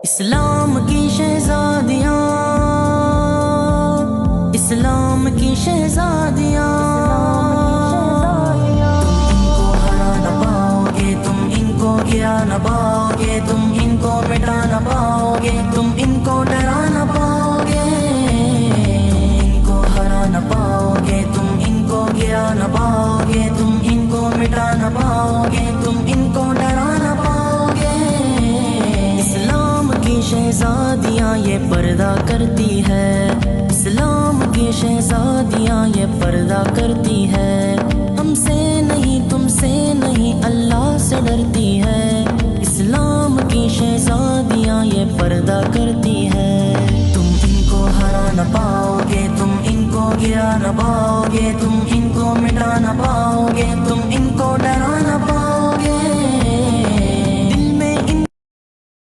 اسلام کی شہزادیاں، اسلام کی شہزادیاں، تم ان کو ہرا نہ پاؤ گے، تم ان کو گرا نہ پاؤ گے، تم ان کو مٹا نہ پاؤ گے، تم ان کو ڈرا نہ پاؤ گے، تم ان کو ہرا نہ پاؤ گے، تم ان کو گرا نہ پاؤ گے، تم ان کو مٹا نہ پاؤ گے، تم ان کو ڈرا نہ پاؤ گے۔ اسلام کی شہزادیاں یہ پردہ کرتی ہے، اسلام کی شہزادیاں یہ پردہ کرتی ہے، ہم سے نہیں تم سے نہیں اللہ سے ڈرتی ہے، اسلام کی شہزادیاں یہ پردہ کرتی ہے۔ تم ان کو ہرا نہ پاؤ گے، تم ان کو گرا نہ پاؤ گے، تم ان کو مٹا نہ پاؤ گے، تم